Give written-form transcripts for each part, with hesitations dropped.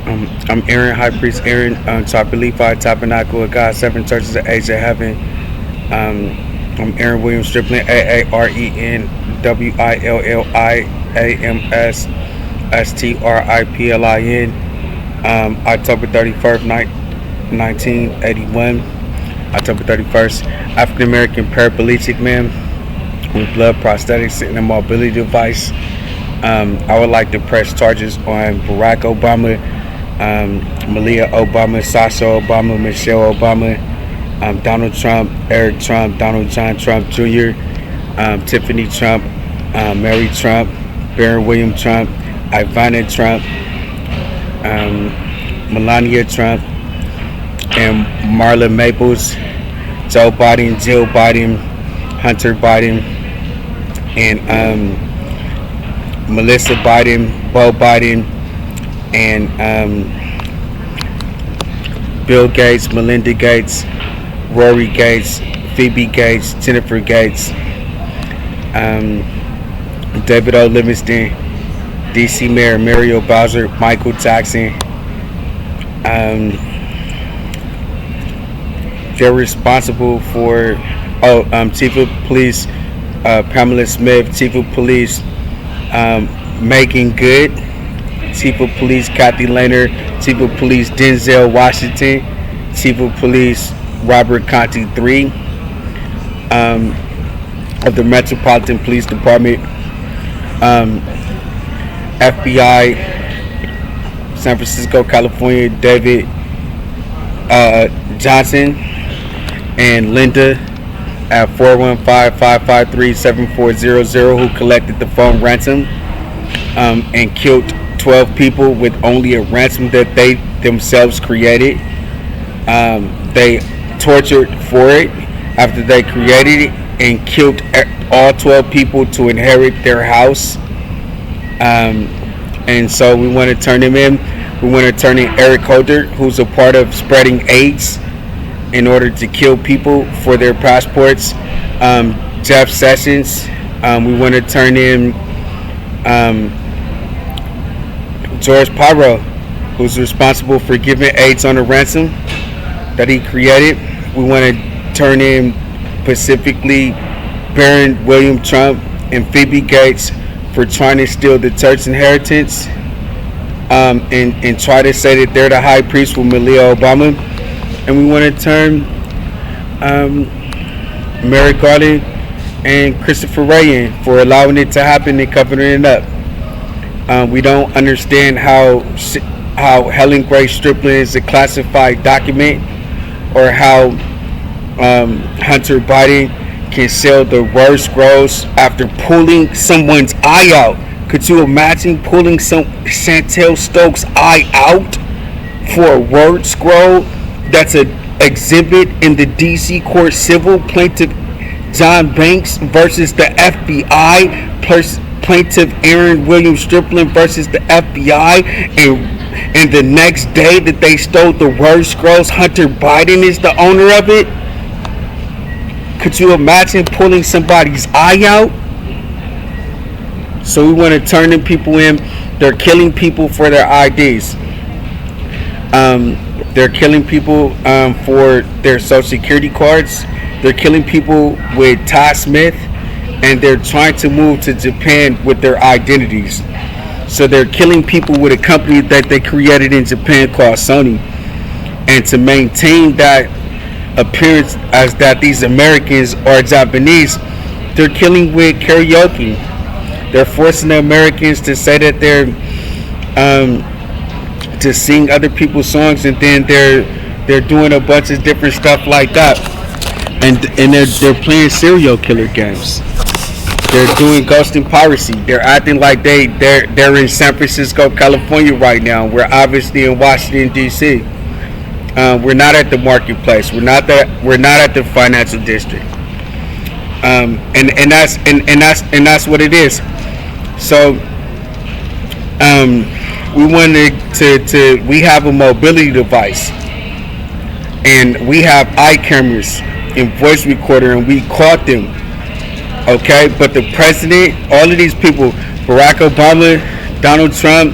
I'm Aaron, High Priest Aaron, top Levi, Tabernacle of God, Seven Churches of Asia Heaven. I'm Aaron William Striplin, AAREN, WILLIAMS October 31st, 1981. October 31st, African American parapelegic man with blood prosthetics and a mobility device. I would like to press charges on Barack Obama, Malia Obama, Sasha Obama, Michelle Obama, Donald Trump, Eric Trump, Donald John Trump Jr., Tiffany Trump, Mary Trump, Barron William Trump, Ivana Trump, Melania Trump, and Marla Maples, Joe Biden, Jill Biden, Hunter Biden, and Melissa Biden, Bo Biden, and Bill Gates, Melinda Gates, Rory Gates, Phoebe Gates, Jennifer Gates, David O. Livingston, D.C. Mayor Mario Bowser, Michael Jackson. They're responsible for Chief of Police Pamela Smith, Chief of Police Megan Good, Chief of Police Kathy Lehner, Chief of Police Denzel Washington, Chief of Police Robert Conti III of the Metropolitan Police Department, FBI San Francisco, California, David Johnson and Linda at 415-553-7400, who collected the phone ransom and killed 12 people with only a ransom that they themselves created. They tortured for it after they created it and killed all 12 people to inherit their house. And so we want to turn him in. We want to turn in Eric Holder, who's a part of spreading AIDS in order to kill people for their passports. Jeff Sessions. We want to turn in George Pyro, who's responsible for giving AIDS on a ransom that he created. We want to turn in specifically Barron William Trump and Phoebe Gates for trying to steal the church inheritance and try to say that they're the high priest with Malia Obama. And we want to turn Merrick Garland and Christopher Wray in for allowing it to happen and covering it up. We don't understand how Helen Grace Striplin is a classified document, or how Hunter Biden can sell the word scrolls after pulling someone's eye out. Could you imagine pulling Chantel Stokes' eye out for a word scroll that's an exhibit in the DC court civil? Plaintiff John Banks versus the FBI, plaintiff Aaron William Striplin versus the FBI, and the next day that they stole the word scrolls, Hunter Biden is the owner of it. Could you imagine pulling somebody's eye out? So we want to turn them people in. They're killing people for their IDs. They're killing people for their social security cards. They're killing people with Todd Smith, and they're trying to move to Japan with their identities. So they're killing people with a company that they created in Japan called Sony. And to maintain that appearance as that these Americans are Japanese, they're killing with karaoke. They're forcing the Americans to say that they're to sing other people's songs, and then they're doing a bunch of different stuff like that. And they're playing serial killer games. They're doing ghost and piracy. They're acting like they're in San Francisco, California right now. We're obviously in Washington D.C. We're not at the marketplace. We're not at the financial district. And that's what it is. So we wanted to we have a mobility device, and we have eye cameras and voice recorder, and we caught them. Okay, but the president, all of these people, Barack Obama, Donald Trump,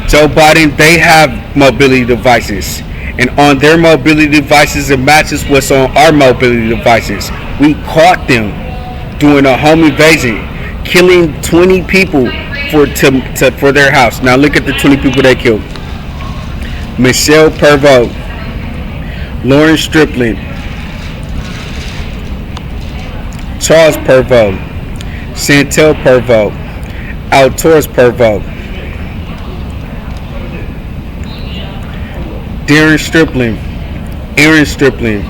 Joe Biden, they have mobility devices. And on their mobility devices, it matches what's on our mobility devices. We caught them doing a home invasion, killing 20 people for their house. Now look at the 20 people they killed. Michelle Pervo, Lauren Striplin, Charles Pervo, Chantel Pervo, Altoris Pervo, Darren Striplin, Aaron Striplin,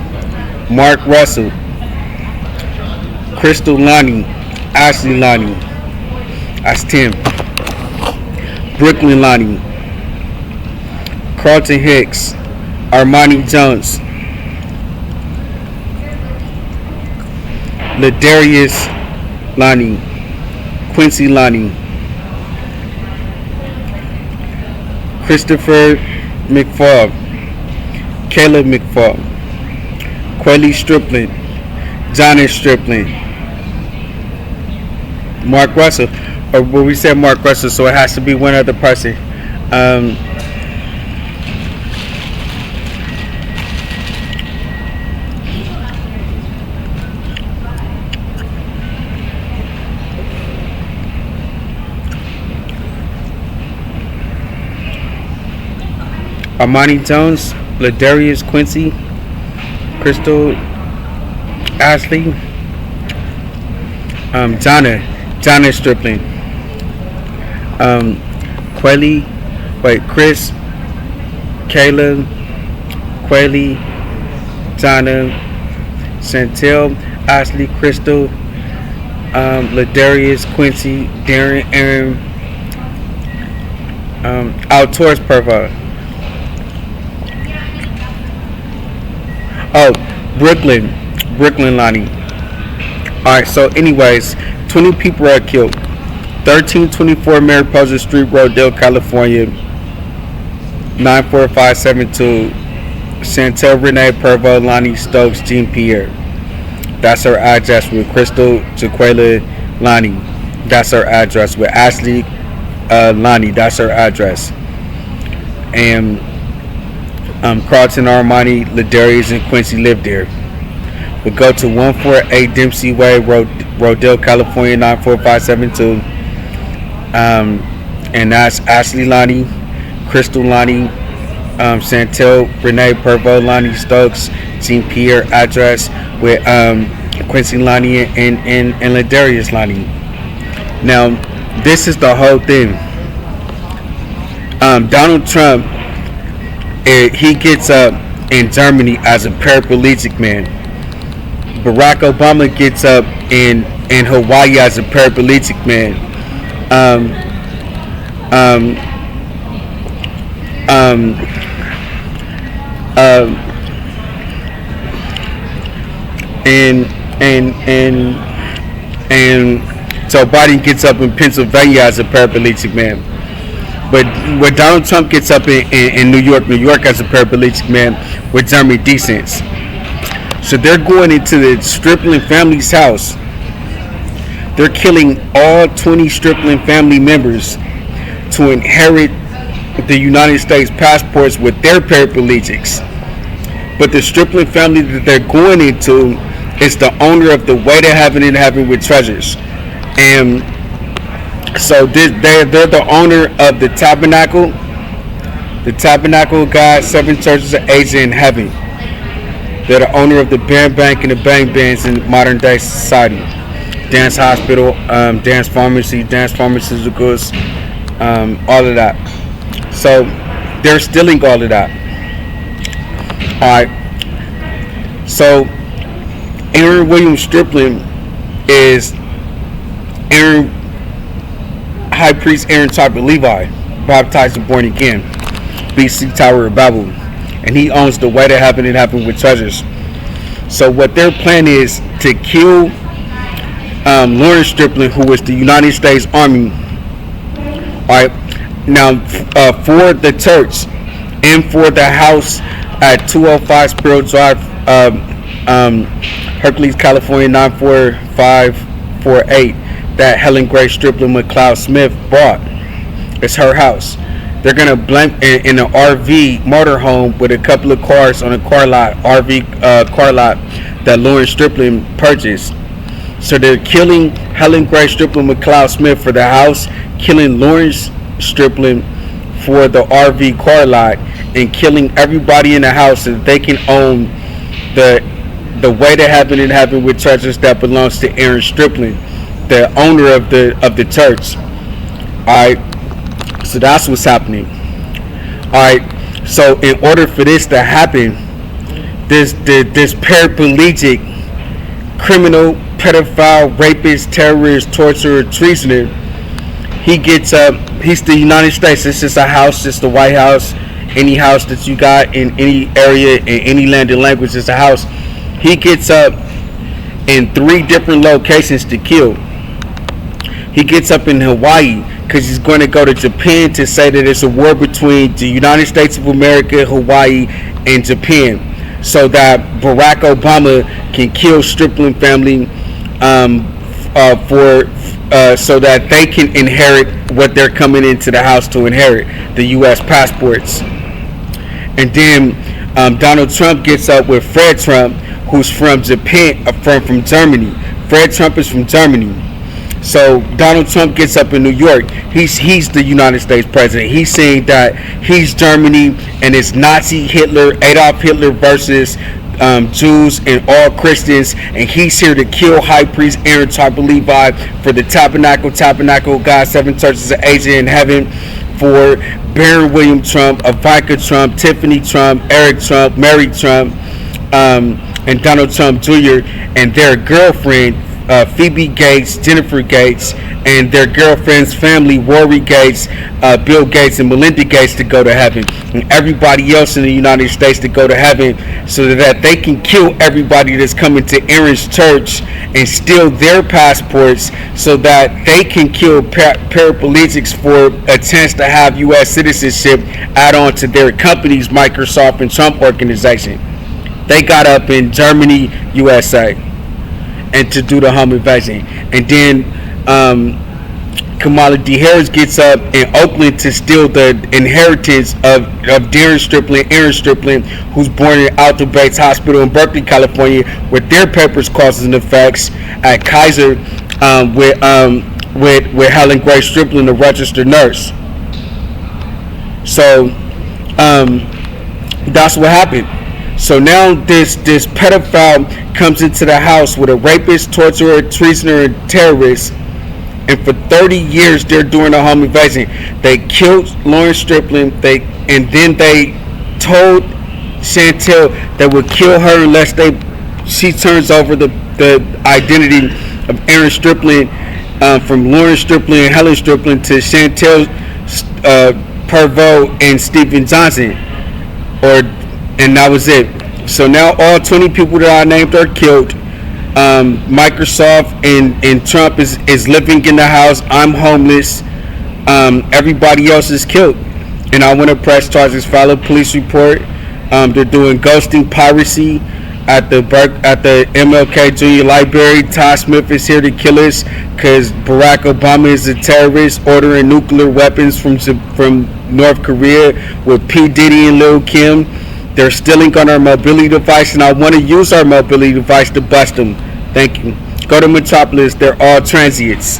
Mark Russell, Crystal Lonnie, Ashley Lonnie, that's Tim, Brooklyn Lonnie, Carlton Hicks, Armani Jones, Ladarius Lonnie, Quincy Lonnie, Christopher McFaul, Caleb McFaul, Quelly Striplin, Johnny Striplin, Mark Russell. Or well, we said Mark Russell, so it has to be one other person. Armani Jones, Ladarius Quincy, Crystal Ashley, Jonna Striplin, Chris, Caleb, Quelly, Jonna, Chantel, Ashley, Crystal, Ladarius Quincy, Darren, Aaron, Altoris Perva. Oh, Brooklyn Lonnie. Alright, so anyways, 20 people are killed. 1324 Mariposa Street, Rodale, California, 94572. Chantel Renee Pervo, Lonnie Stokes, Jean Pierre. That's her address. With Crystal Jaquela Lonnie, that's her address. With Ashley Lonnie, that's her address. And Carlton, Armani, Ladarius, and Quincy lived there. We go to 148 Dempsey Way, Rodale, California, 94572. And that's Ashley Lonnie, Crystal Lonnie, Chantel Renee Pervo, Lonnie Stokes, Jean Pierre address with Quincy Lonnie and Ladarius Lonnie. Now, this is the whole thing. Donald Trump, he gets up in Germany as a parapelegic man. Barack Obama gets up in Hawaii as a parapelegic man. And Joe Biden gets up in Pennsylvania as a parapelegic man. But when Donald Trump gets up in New York as a paraplegic man with German descent. So they're going into the Striplin family's house. They're killing all 20 Striplin family members to inherit the United States passports with their paraplegics. But the Striplin family that they're going into is the owner of the Way to Heaven and Heaven with Treasures. And so they're the owner of the Tabernacle of God, 7 Churches of Asia in Heaven. They're the owner of the Band Bank and the Bang Bands in modern day society. Dance Hospital, Dance Pharmacy, Dance Pharmaceuticals, all of that. So they're stealing all of that. Alright. So Aaron William Striplin is Aaron High Priest Aaron Chopper Levi, baptized and born again, BC Tower of Babel, and he owns the Way to Heaven and Heaven with Treasures. So what their plan is to kill Lauren Striplin, who was the United States Army. Alright, now for the church and for the house at 205 Sparrow Drive, Hercules, California, 94548. That Helen Grace Striplin McLeod Smith bought. It's her house. They're gonna blame in an RV motorhome with a couple of cars on a car lot, RV car lot that Lawrence Striplin purchased. So they're killing Helen Gray Striplin McLeod Smith for the house, killing Lawrence Striplin for the RV car lot, and killing everybody in the house so that they can own the way that happened in heaven with churches that belongs to Aaron Striplin, the owner of the church. All right, so that's what's happening. All right, so in order for this to happen, this parapelegic criminal, pedophile, rapist, terrorist, torturer, treasoner, he gets up. He's the United States. This is a house. It's the White House. Any house that you got in any area, in any land and language, is a house. He gets up in 3 different locations to kill. He gets up in Hawaii because he's going to go to Japan to say that it's a war between the United States of America, Hawaii, and Japan, so that Barack Obama can kill Striplin family so that they can inherit what they're coming into the house to inherit, the U.S. passports. And then Donald Trump gets up with Fred Trump, who's from Japan, from Germany. Fred Trump is from Germany. So Donald Trump gets up in New York. He's the United States president. He's saying that he's Germany and it's Nazi Hitler, Adolf Hitler versus Jews and all Christians, and he's here to kill High Priest Aaron Tarper Levi for the Tabernacle God, 7 churches of Asia in heaven, for Baron William Trump, Ivanka Trump, Tiffany Trump, Eric Trump, Mary Trump, and Donald Trump Jr. and their girlfriend Phoebe Gates, Jennifer Gates, and their girlfriend's family, Wray Gates, Bill Gates, and Melinda Gates, to go to heaven, and everybody else in the United States to go to heaven, so that they can kill everybody that's coming to Aaron's church and steal their passports, so that they can kill parapelegics for a chance to have U.S. citizenship add on to their companies, Microsoft and Trump Organization. They got up in Germany, USA, and to do the home invasion. And then Kamala D. Harris gets up in Oakland to steal the inheritance of Darren Striplin, Aaron Striplin, who's born in Alta Bates Hospital in Berkeley, California, with their papers, causes and effects at Kaiser, with Helen Gray Striplin, the registered nurse. So that's what happened. So now this pedophile comes into the house with a rapist, torturer, treasoner, and terrorist. And for 30 years, they're doing a home invasion. They killed Lawrence Striplin. And then they told Chantel they would kill her unless she turns over the identity of Aaron Striplin, from Lawrence Striplin and Helen Striplin, to Chantel Perveau and Stephen Johnson. And that was it. So now all 20 people that I named are killed. Microsoft and Trump is living in the house. I'm homeless. Everybody else is killed. And I want to press charges, file a police report. They're doing ghosting, piracy at the MLK Junior Library. Todd Smith is here to kill us because Barack Obama is a terrorist, ordering nuclear weapons from North Korea with P. Diddy and Lil Kim. They're stealing on our mobility device, and I want to use our mobility device to bust them. Thank you. Go to Metropolis. They're all transiets.